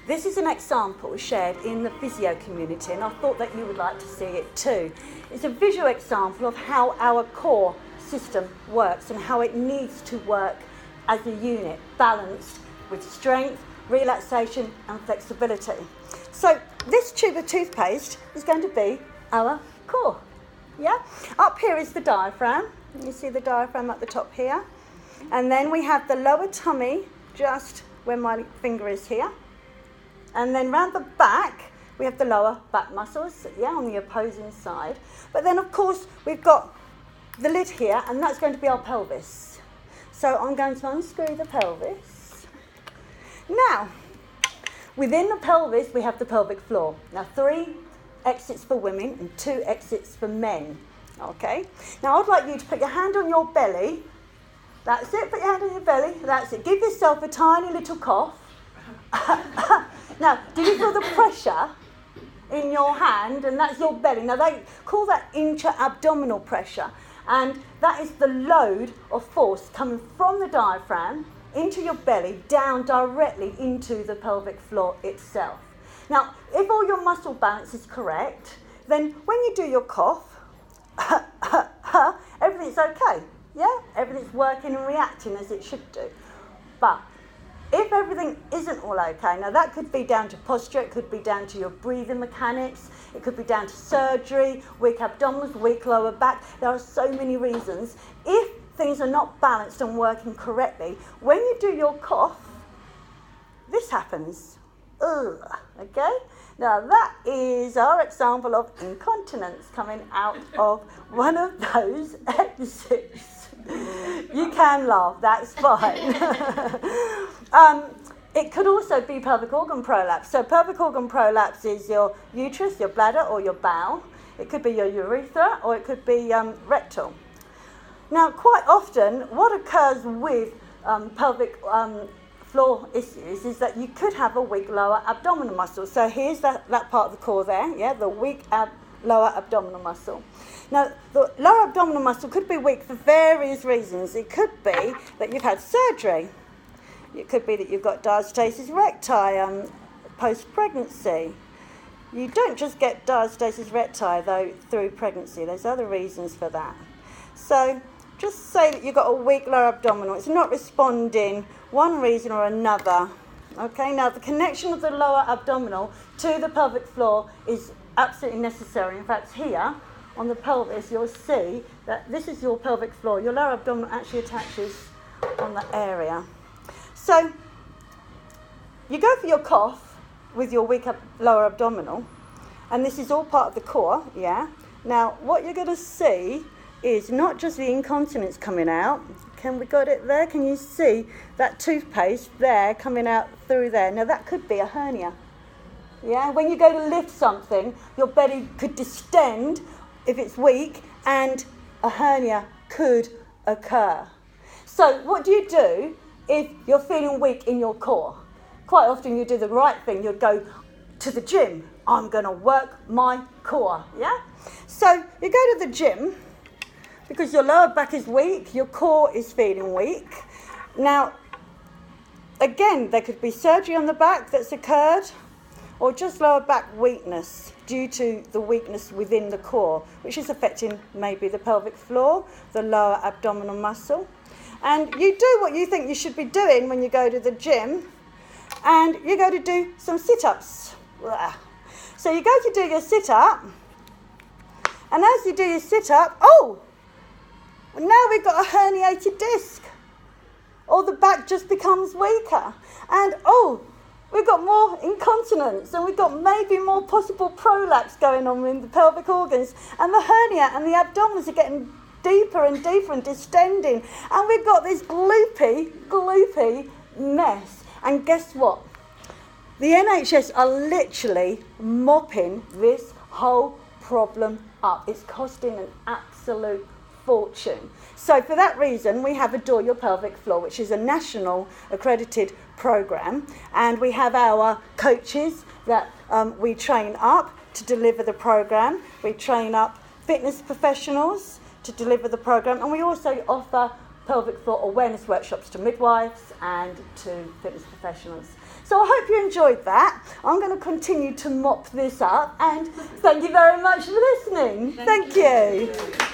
This is an example shared in the physio community, and I thought that you would like to see it too. It's a visual example of how our core system works and how it needs to work as a unit, balanced with strength, relaxation and flexibility. So this tube of toothpaste is going to be our core. Yeah? Up here is the diaphragm. You see the diaphragm at the top here. And then we have the lower tummy just where my finger is here. And then round the back, we have the lower back muscles, yeah, on the opposing side. But then, of course, we've got the lid here, and that's going to be our pelvis. So I'm going to unscrew the pelvis. Now, within the pelvis, we have the pelvic floor. Now, 3 exits for women and 2 exits for men, okay? Now, I'd like you to put your hand on your belly. That's it, put your hand on your belly. That's it. Give yourself a tiny little cough. Now, do you feel the pressure in your hand? And that's your belly. Now, they call that intra-abdominal pressure. And that is the load of force coming from the diaphragm into your belly, down directly into the pelvic floor itself. Now, if all your muscle balance is correct, then when you do your cough, everything's okay. Yeah? Everything's working and reacting as it should do. But if everything isn't all okay, now that could be down to posture, it could be down to your breathing mechanics, it could be down to surgery, weak abdominals, weak lower back. There are so many reasons. If things are not balanced and working correctly, when you do your cough, this happens. Ugh, okay? Now that is our example of incontinence coming out of one of those exits. You can laugh, that's fine. It could also be pelvic organ prolapse. So pelvic organ prolapse is your uterus, your bladder or your bowel. It could be your urethra or it could be rectal. Now quite often what occurs with pelvic floor issues is that you could have a weak lower abdominal muscle. So here's that part of the core there, yeah, the weak lower abdominal muscle. Now, the lower abdominal muscle could be weak for various reasons. It could be that you've had surgery. It could be that you've got diastasis recti post-pregnancy. You don't just get diastasis recti, though, through pregnancy. There's other reasons for that. So just say that you've got a weak lower abdominal. It's not responding one reason or another. Okay, now the connection of the lower abdominal to the pelvic floor is absolutely necessary. In fact, here on the pelvis, you'll see that this is your pelvic floor. Your lower abdominal actually attaches on that area. So you go for your cough with your weak lower abdominal, and this is all part of the core, yeah? Now, what you're going to see is not just the incontinence coming out. Can we got it there? Can you see that toothpaste there coming out through there? Now, that could be a hernia. Yeah, when you go to lift something, your belly could distend if it's weak, and a hernia could occur. So what do you do if you're feeling weak in your core? Quite often you do the right thing. You'd go to the gym. I'm going to work my core, yeah? So you go to the gym because your lower back is weak, your core is feeling weak. Now, again, there could be surgery on the back that's occurred, or just lower back weakness due to the weakness within the core, which is affecting maybe the pelvic floor, the lower abdominal muscle. And you do what you think you should be doing when you go to the gym, and you go to do some sit-ups. So you go to do your sit-up, and as you do your sit-up, now we've got a herniated disc, or the back just becomes weaker, and we've got more incontinence, and we've got maybe more possible prolapse going on in the pelvic organs, and the hernia and the abdominals are getting deeper and deeper and distending, and we've got this gloopy mess. And guess what? The NHS are literally mopping this whole problem up. It's costing an absolute fortune. So for that reason, we have Adore Your Pelvic Floor, which is a national accredited program, and we have our coaches that we train up to deliver the program. We train up fitness professionals to deliver the program, and we also offer pelvic floor awareness workshops to midwives and to fitness professionals. So I hope you enjoyed that. I'm going to continue to mop this up, and thank you very much for listening. Thank you.